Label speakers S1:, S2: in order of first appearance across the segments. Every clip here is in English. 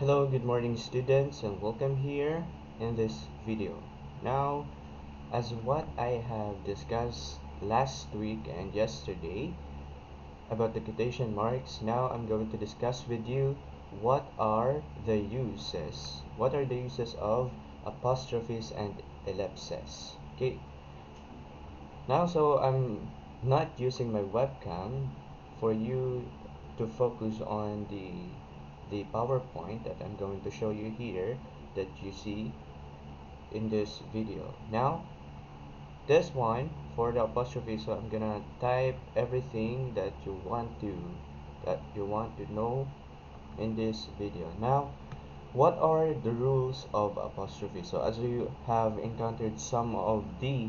S1: Hello, good morning students, and welcome here in this video. Now, as what I have discussed last week and yesterday about the quotation marks, now I'm going to discuss with you what are the uses. What are the uses of apostrophes and ellipses? Okay. Now, so I'm not using my webcam for you to focus on the PowerPoint that I'm going to show you here that you see in this video. Now, this one for the apostrophe, so I'm gonna type everything that you want to know in this video. Now, what are the rules of apostrophe? So as you have encountered some of the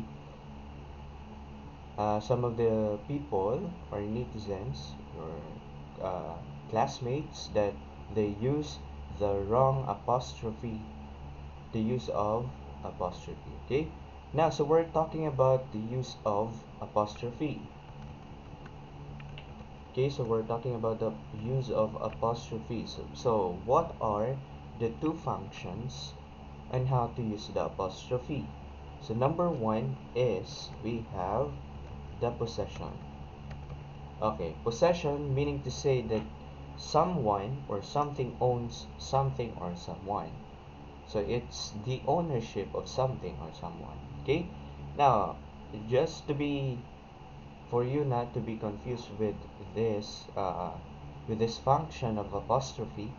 S1: people or netizens or classmates that they use the wrong apostrophe, the use of apostrophe. Okay, now so we're talking about the use of apostrophe. Okay, so we're talking about the use of apostrophe. So what are the two functions and how to use the apostrophe? So number one is we have the possession. Okay, possession meaning to say that someone or something owns something or someone. So it's the ownership of something or someone. Okay, now just to be for you not to be confused with this function of apostrophe,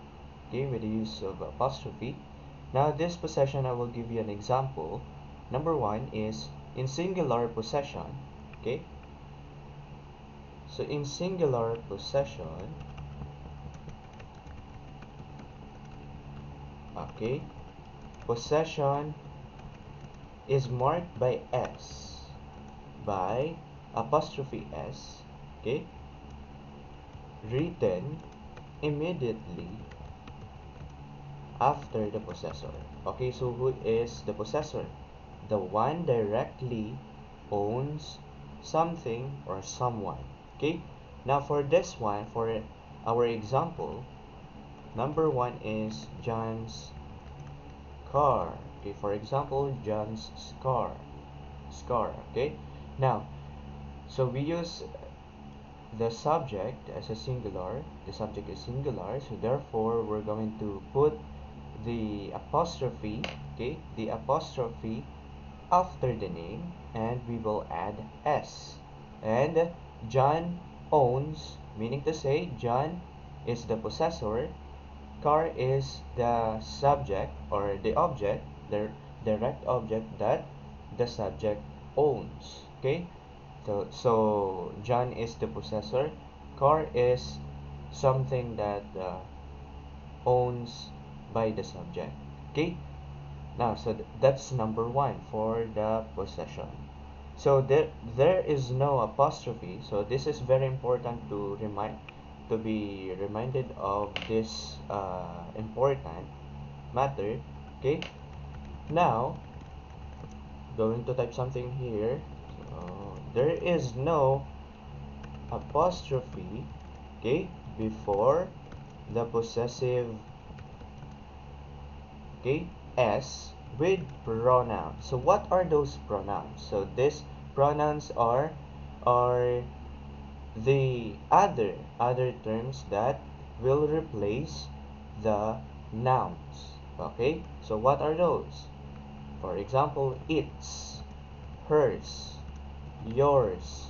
S1: okay, with the use of apostrophe. Now this possession, I will give you an example. Number one is in singular possession. Okay, so in singular possession, okay, possession is marked by S, by apostrophe S, okay, written immediately after the possessor. Okay, so who is the possessor? The one directly owns something or someone. Okay, now for this one, for our example, number one is John's car. Okay, for example, John's scar. Okay, now so we use the subject as a singular. The subject is singular, so therefore we're going to put the apostrophe, okay, the apostrophe after the name, and we will add S. And John owns, meaning to say John is the possessor, car is the subject or the object, the direct object that the subject owns. Okay, so John is the possessor, car is something that owns by the subject. Okay, now so that's number one for the possession. So there is no apostrophe, so this is very important to be reminded of this important matter. Okay, now going to type something here. So there is no apostrophe, okay, before the possessive, okay, S with pronouns. So what are those pronouns? So these pronouns are the other terms that will replace the nouns. Okay, so what are those? For example, its, hers, yours,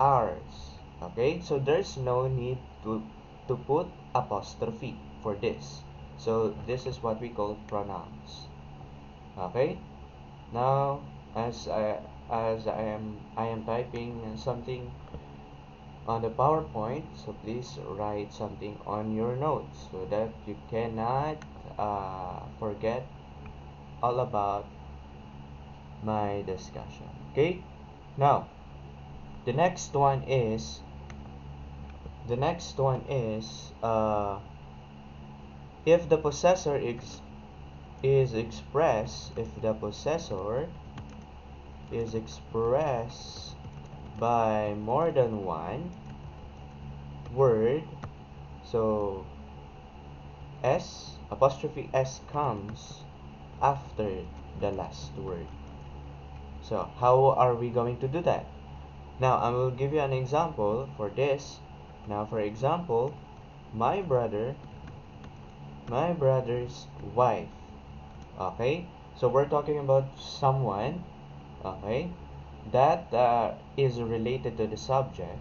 S1: ours. Okay, so there's no need to put apostrophe for this. So this is what we call pronouns. Okay, now as I am typing something on the PowerPoint, so please write something on your notes so that you cannot forget all about my discussion. Okay, now the next one is if the possessor is expressed, if the possessor is expressed by more than one word, so S, apostrophe s comes after the last word. So how are we going to do that? Now I will give you an example for this. Now for example, my brother's wife. Okay, so we're talking about someone, okay, that is related to the subject.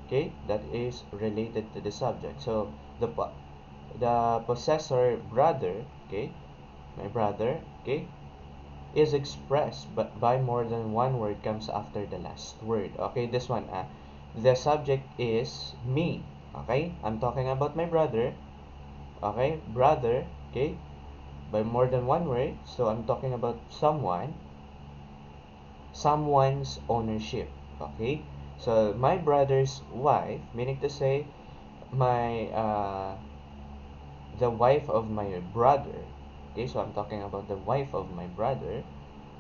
S1: Okay, that is related to the subject. So the possessor brother, okay, my brother, okay, is expressed but by more than one word comes after the last word. Okay, this one, the subject is me. Okay, I'm talking about my brother. Okay, brother, okay, by more than one word, so I'm talking about someone's ownership. Okay, so my brother's wife, meaning to say my the wife of my brother. Okay, so I'm talking about the wife of my brother.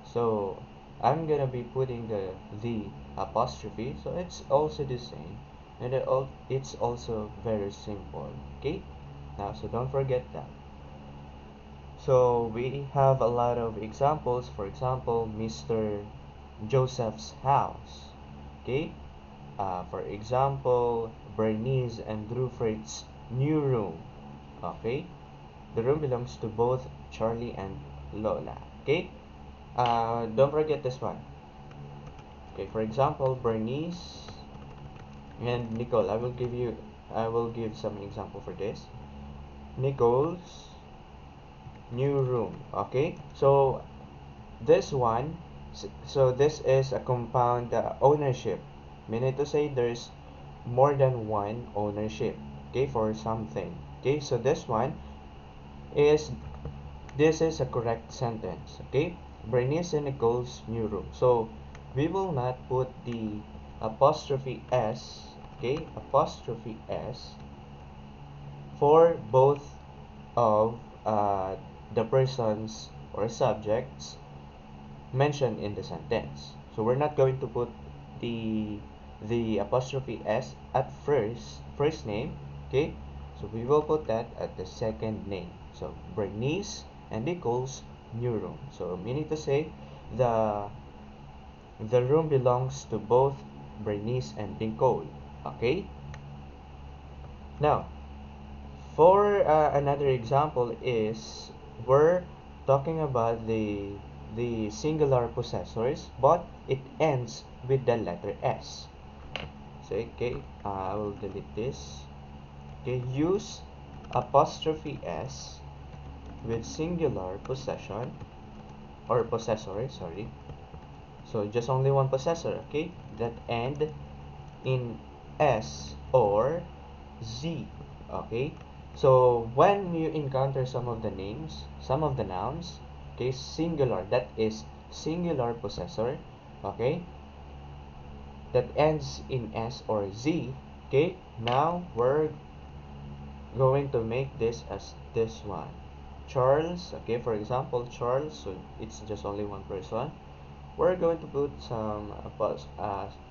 S1: So I'm gonna be putting the apostrophe, so it's also the same, and it's also very simple. Okay, now so don't forget that. So we have a lot of examples. For example, Mr. Joseph's house. Okay, for example, Bernice and Drufred's new room. Okay, the room belongs to both Charlie and Lola. Okay, don't forget this one. Okay, for example, Bernice and Nicole. I will give some example for this. Nicole's new room. Okay, so this one, so this is a compound ownership, meaning to say there's more than one ownership. Okay, for something. Okay, so is this is a correct sentence. Okay, Bernice and Nicole's new room. So we will not put the apostrophe s. Okay, apostrophe s for both of the persons or subjects mentioned in the sentence. So we're not going to put the apostrophe s at first name. Okay, so we will put that at the second name. So Bernice and Nicole's new room. So meaning to say the room belongs to both Bernice and Nicole. Okay, now for another example is we're talking about the singular possessors, but it ends with the letter s. So okay, I will delete this. Okay, use apostrophe s with singular possession or possessor, sorry. So just only one possessor, okay, that end in s or z. Okay, so when you encounter some of the names, some of the nouns, okay, singular, that is singular possessor, okay, that ends in s or z. Okay, now we're going to make this as this one, Charles. Okay, for example, Charles, so it's just only one person. We're going to put some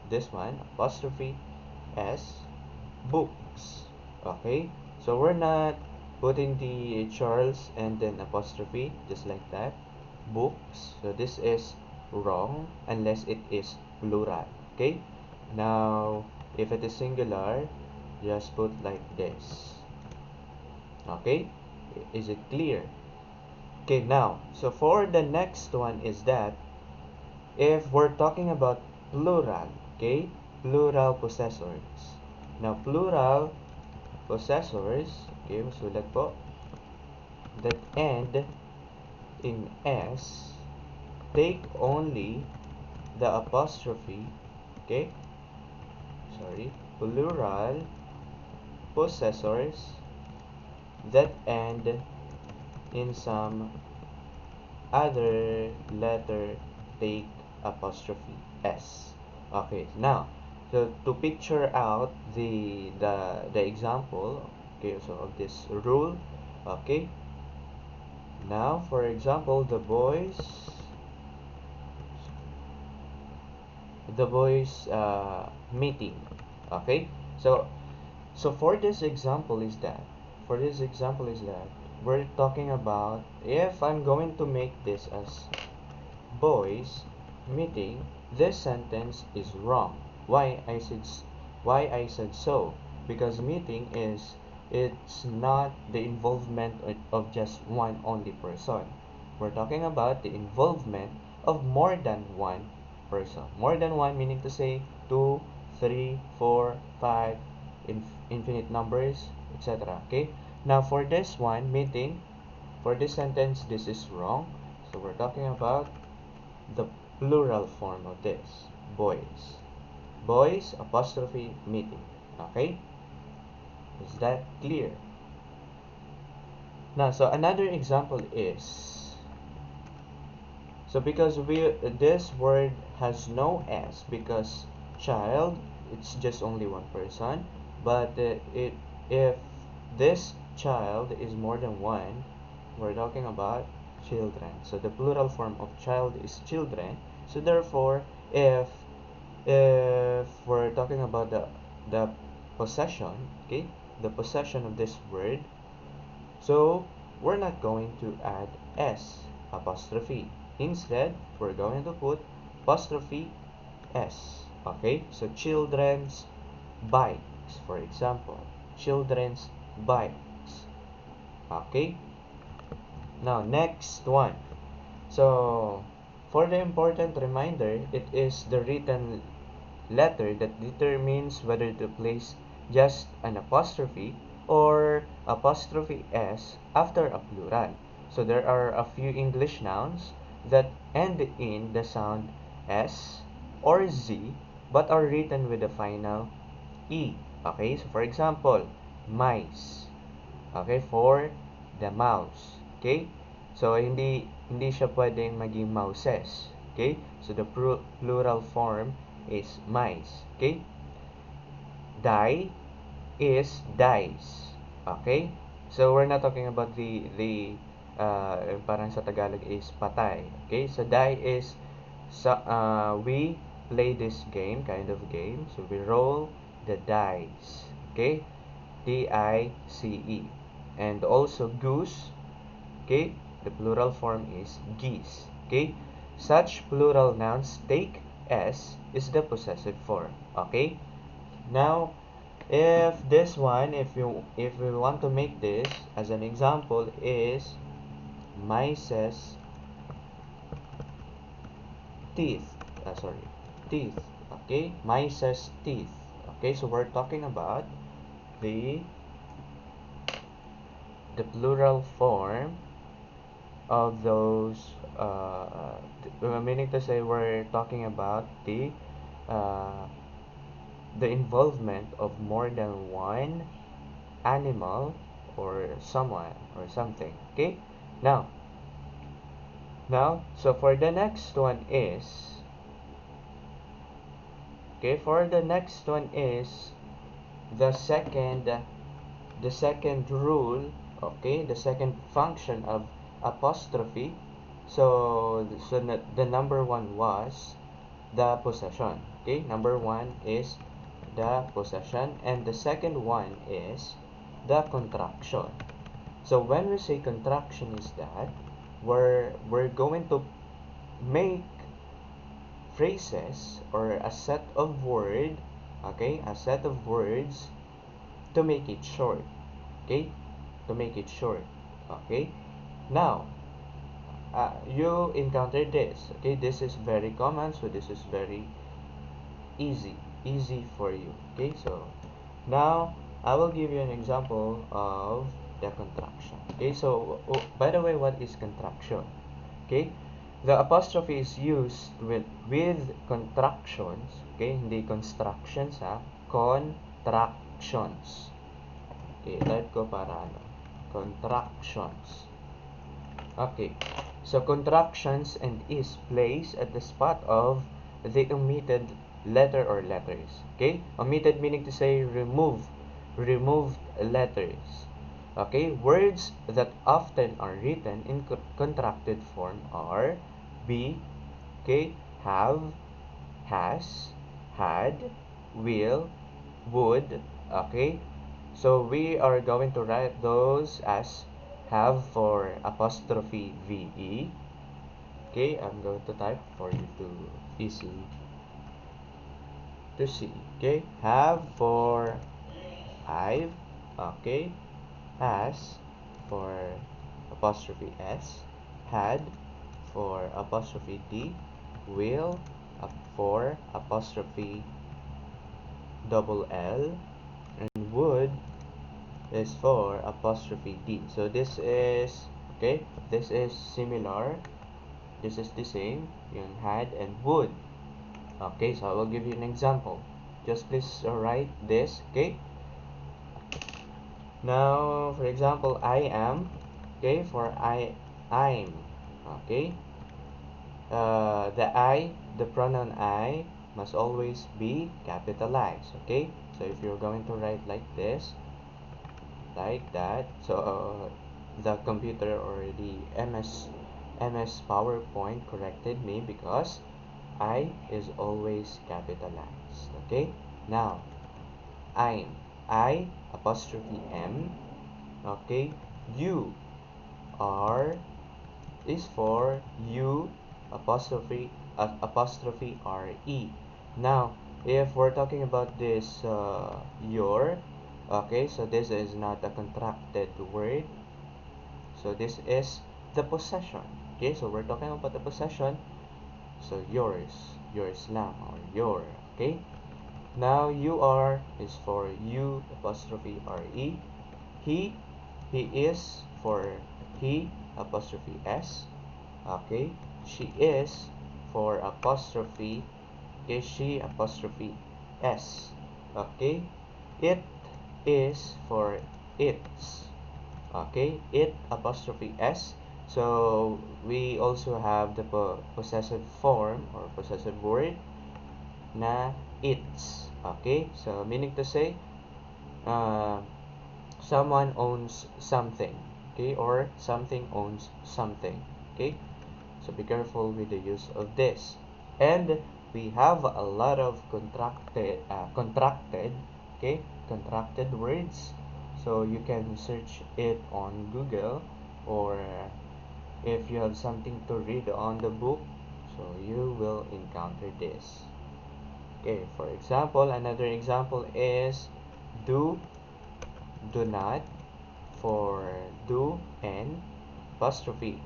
S1: this one, apostrophe s, books. Okay, so we're not putting the Charles and then apostrophe just like that, books. So this is wrong unless it is plural. Okay, now if it is singular, just put like this. Okay, is it clear? Okay, now so for the next one is that if we're talking about plural, okay, plural possessors. Now plural possessors, okay, masulat po, that end in s, take only the apostrophe, okay, sorry, plural possessors that end in some other letter, take apostrophe s. Okay, now so to picture out the example, okay, so of this rule, okay, now for example the boys meeting. Okay, so for this example is that for this example is that we're talking about if I'm going to make this as boys meeting, this sentence is wrong. Why I said so? Because meeting is, it's not the involvement of just one only person. We're talking about the involvement of more than one person. More than one meaning to say 2, 3, 4, 5, infinite numbers, etc. Okay? Now for this one, meeting, for this sentence, this is wrong. So we're talking about the plural form of this, boys. Boys apostrophe meeting. Okay? Is that clear? Now, so another example is, so because this word has no s, because child, it's just only one person, but if this child is more than one, we're talking about children. So the plural form of child is children. So therefore, if we're talking about the possession, okay, the possession of this word, so we're not going to add s apostrophe. Instead, we're going to put apostrophe s. Okay, so children's bikes, for example, children's bikes. Okay, now next one. So for the important reminder, it is the written letter that determines whether to place just an apostrophe or apostrophe s after a plural. So there are a few English nouns that end in the sound s or z but are written with the final e. Okay, so for example, mice. Okay, for the mouse. Okay, so hindi siya pwedeng maging mouses. Okay, so the plural form is mice. Okay, die is dice. Okay, so we're not talking about parang sa Tagalog is patay. Okay, so die is, we play this game, kind of game, so we roll the dice. Okay, D-I-C-E. And also goose, okay, the plural form is geese. Okay, such plural nouns take s is the possessive form. Okay, now if this one, if we want to make this as an example, is mice's teeth. Sorry, teeth. Okay, mice's teeth. Okay, so we're talking about the plural form of those, meaning to say we're talking about uh, the involvement of more than one animal or someone or something. Okay, now so for the next one is, okay, for the next one is the second rule, okay, the second function of apostrophe. So the number one was the possession. Okay, number one is the possession, and the second one is the contraction. So when we say contraction, is that we're going to make phrases or a set of word, okay, a set of words to make it short. Okay, to make it short. Okay, now you encounter this. Okay, this is very common, so this is very easy for you. Okay, so now I will give you an example of the contraction. Okay, so by the way, what is contraction? Okay, the apostrophe is used with contractions. Okay, hindi constructions, contractions. Okay, type ko para ano, contractions. Okay, so contractions and is placed at the spot of the omitted letter or letters. Okay, omitted meaning to say removed letters. Okay, words that often are written in contracted form are be, okay, have, has, had, will, would, okay, So we are going to write those as have for apostrophe VE. Okay, I'm going to type for you to easy to see. Okay, have for I've. Okay, has for apostrophe S, had for apostrophe D, will for apostrophe double L, and would is for apostrophe D. So this is okay, this is similar, this is the same, yung had and would. Okay, so I will give you an example. Just please write this. Okay, now for example, I am. Okay, for I'm. Okay, the pronoun I must always be capitalized. Okay, so if you're going to write like this, like that, so the computer or the MS PowerPoint corrected me because I is always capitalized. Okay, now I apostrophe M. Okay, you are is for you apostrophe RE. Now, if we're talking about this your, okay, so this is not a contracted word. So this is the possession. Okay, so we're talking about the possession. So yours lang or your. Okay. Now you are is for you apostrophe RE. He he is for he apostrophe S. Okay, she is for apostrophe, okay, she apostrophe S. Okay, it is for its. Okay, it apostrophe S. So we also have the possessive form or possessive word na its. Okay, so meaning to say uh, someone owns something. Okay, or something owns something. Okay, so be careful with the use of this. And we have a lot of okay, contracted words. So you can search it on Google, or if you have something to read on the book, so you will encounter this. Okay, for example, another example is do, do not, for do and apostrophe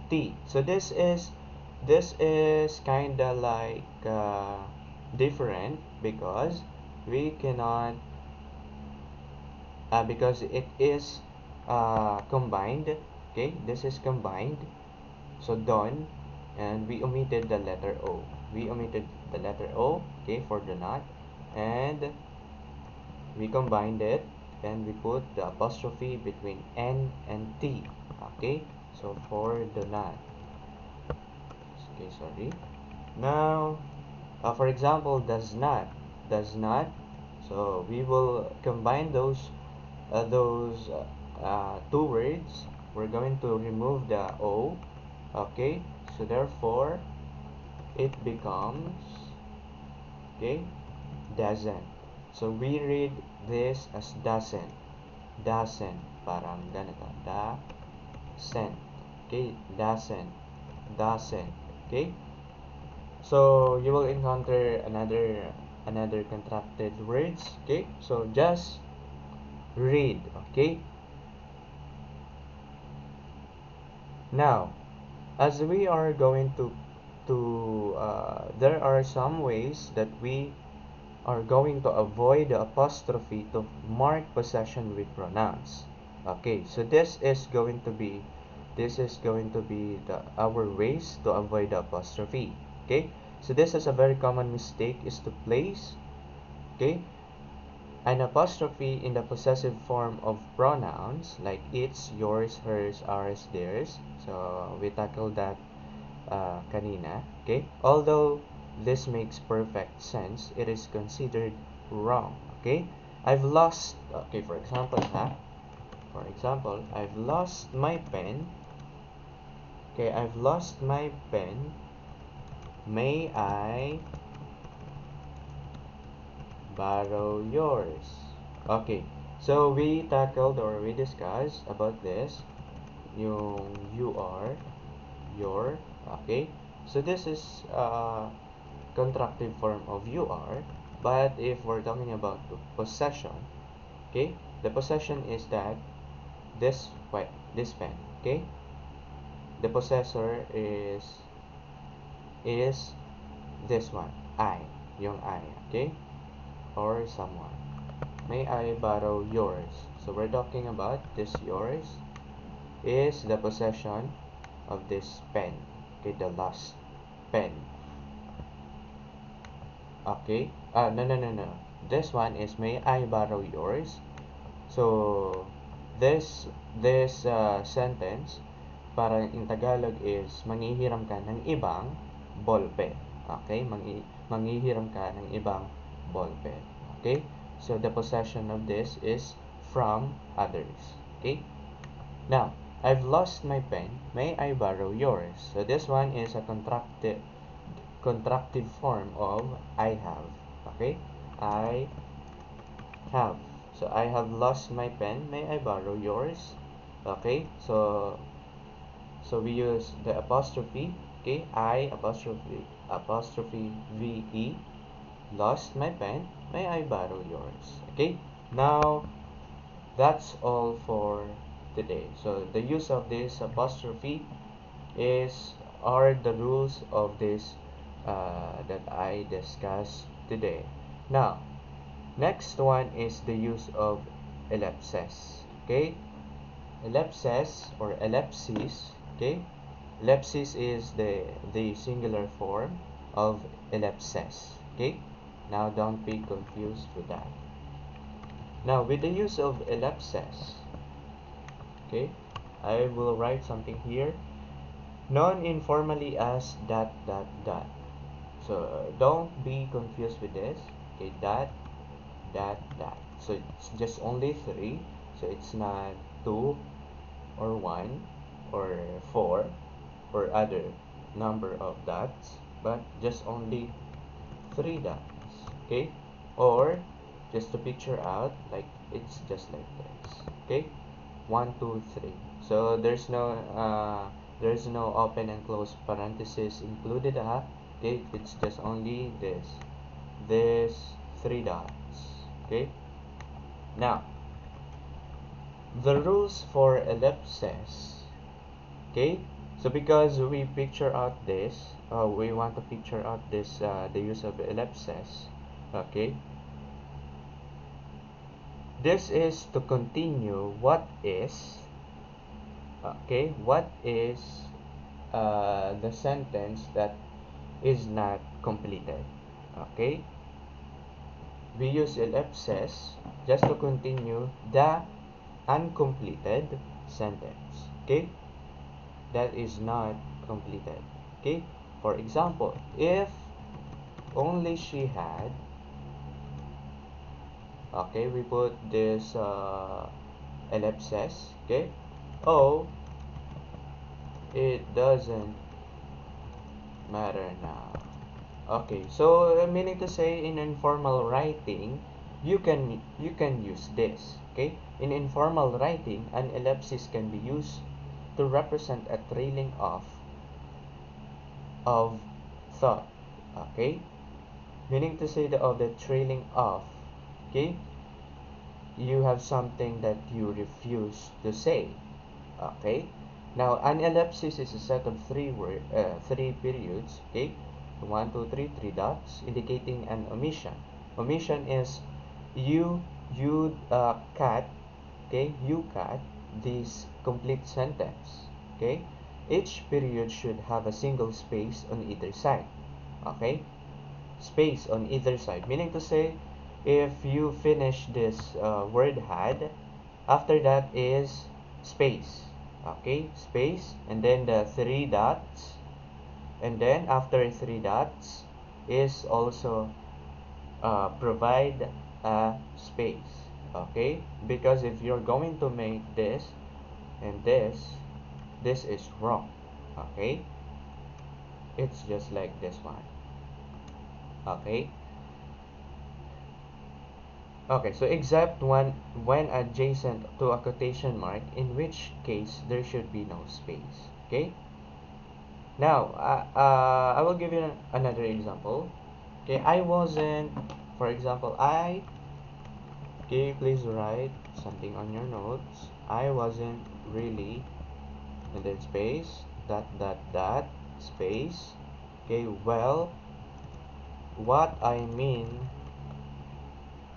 S1: T. So this is kinda like different because we cannot because it is combined. Okay, this is combined. So done, and we omitted the letter O. We omitted the letter O. Okay, for do not, and we combined it, and we put the apostrophe between N and T. Okay, so for do not. Okay, sorry. Now, for example, does not. So we will combine those two words. We're going to remove the O. Okay, so therefore it becomes, okay, doesn't. So we read this as doesn't, parang ganito, doesn't. Okay, doesn't. Okay, so you will encounter another contracted words. Okay, so just read. Okay, now as we are going to there are some ways that we are going to avoid the apostrophe to mark possession with pronouns. Okay, so this is going to be our ways to avoid the apostrophe. Okay, so this is a very common mistake, is to place, okay, an apostrophe in the possessive form of pronouns like its, yours, hers, ours, theirs. So we tackled that kanina. Okay, although this makes perfect sense, it is considered wrong. Okay, I've lost, okay, for example, I've lost my pen. Okay, I've lost my pen. May I borrow yours? Okay, So we tackled or we discussed about this, yung you are, your, okay? So this is contractive form of you are, but if we're talking about the possession, okay? The possession is that this pen, okay? The possessor is this one, I, yung I, okay? Or someone. May I borrow yours? So we're talking about this yours is the possession of this pen, okay? The lost pen, okay? No. This one is may I borrow yours? So this sentence para in Tagalog is manghihiram ka ng ibang ballpen. Okay? Manghihiram ka ng ibang ballpen. Okay? So the possession of this is from others. Okay? Now, I've lost my pen. May I borrow yours? So this one is a contractive form of I have. Okay? I have. So I have lost my pen. May I borrow yours? Okay? So we use the apostrophe. Okay? I apostrophe VE. Lost my pen. May I borrow yours? Okay? Now that's all for today. So the use of this apostrophe are the rules of this that I discussed today. Now, next one is the use of ellipses. Okay? Ellipses or ellipses. Okay? Ellipsis is the singular form of ellipses. Okay? Now don't be confused with that. Now with the use of ellipses, okay, I will write something here. Known informally as dot dot dot. So don't be confused with this. Okay, dot dot dot. So it's just only 3. So it's not 2 or 1 or 4 or other number of dots, but just only 3 dots. Okay, or just to picture out, like it's just like this. Okay, 1 2 3. So there's no open and close parenthesis included. Okay, it's just only this 3 dots. Okay, now the rules for ellipses. Okay, so because we picture out this, we want to picture out this the use of ellipses. Okay, this is to continue what is, okay, what is the sentence that is not completed. Okay, we use ellipses just to continue the uncompleted sentence, okay, that is not completed. Okay, for example, if only she had, okay, we put this ellipses. Okay, oh, it doesn't matter now. Okay, so meaning to say in informal writing, you can use this. Okay, in informal writing, an ellipsis can be used to represent a trailing off of thought. Okay, meaning to say the trailing off. Okay, you have something that you refuse to say. Okay, now an ellipsis is a set of three periods. Okay, 1 2 3, 3 dots, indicating an omission. Omission is you cut. Okay, you cut this complete sentence. Okay, each period should have a single space on either side. Okay, space on either side, meaning to say if you finish this word had, after that is space. Okay, space, and then the 3 dots, and then after 3 dots is also provide a space. Okay, because if you're going to make this and this is wrong. Okay, it's just like this one. Okay, Okay, so except when adjacent to a quotation mark, in which case there should be no space. Okay. Now, I will give you another example. Okay, I wasn't, for example, okay, please write something on your notes. I wasn't really, and then space, dot, space. Okay, well, what I mean,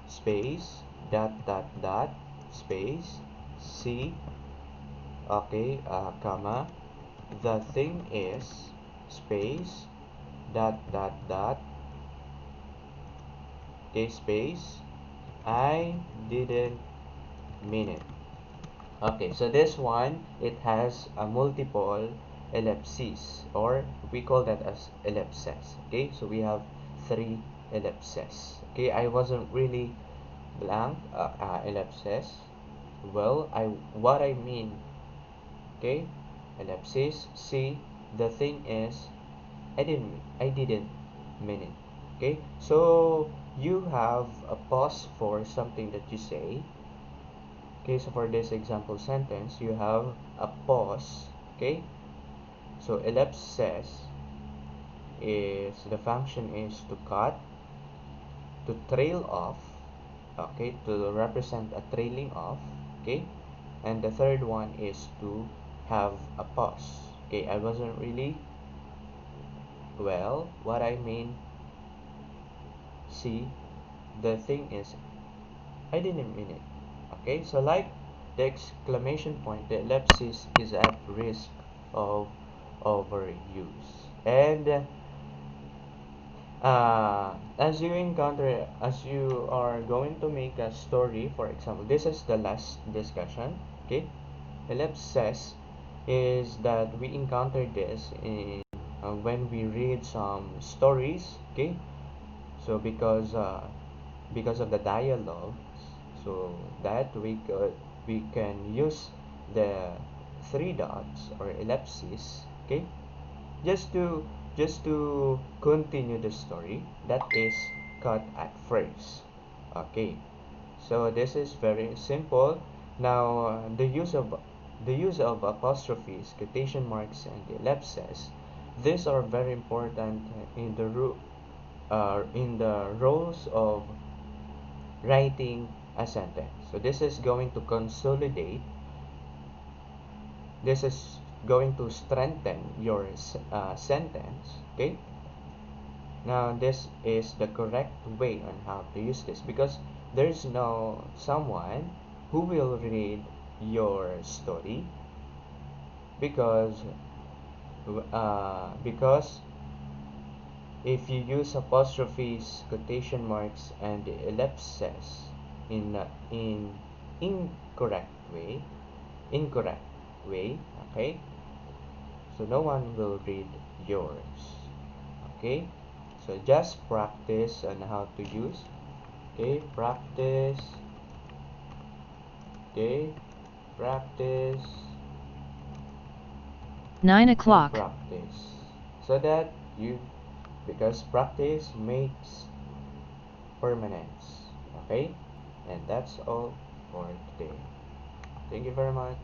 S1: space, dot, space, C, okay, comma, the thing is, space, dot, okay, space, I didn't mean it. Okay, so this one, it has a multiple ellipses, or we call that as ellipses. Okay, so we have three ellipses. Okay, I wasn't really blank, ellipses. Well, what I mean, okay, ellipsis. See, the thing is, I didn't mean it. Okay, so you have a pause for something that you say. Okay, so for this example sentence, you have a pause. Okay, so ellipsis is the function is to cut, to trail off, okay, to represent a trailing off. Okay, and the third one is to have a pause. Okay, I wasn't really, well, what I mean, see, the thing is, I didn't mean it. Okay, so like the exclamation point, the ellipsis is at risk of overuse. And as you are going to make a story, for example, this is the last discussion. Okay, ellipsis is that we encounter this in when we read some stories. Okay, so because of the dialogues, so that we can use the three dots or ellipses. Okay, just to continue the story that is cut at first. Okay, so this is very simple. Now, the use of apostrophes, quotation marks, and ellipses, these are very important in the roles of writing a sentence. So this is going to consolidate, this is going to strengthen your sentence. Okay, now this is the correct way on how to use this, because there's no someone who will read your story, because because if you use apostrophes, quotation marks, and ellipses in incorrect way, incorrect okay, so no one will read yours. Okay, so just practice on how to use. Okay, practice. Okay, practice
S2: 9
S1: and
S2: o'clock.
S1: practice, so that you, because practice makes permanence. Okay, and that's all for today. Thank you very much.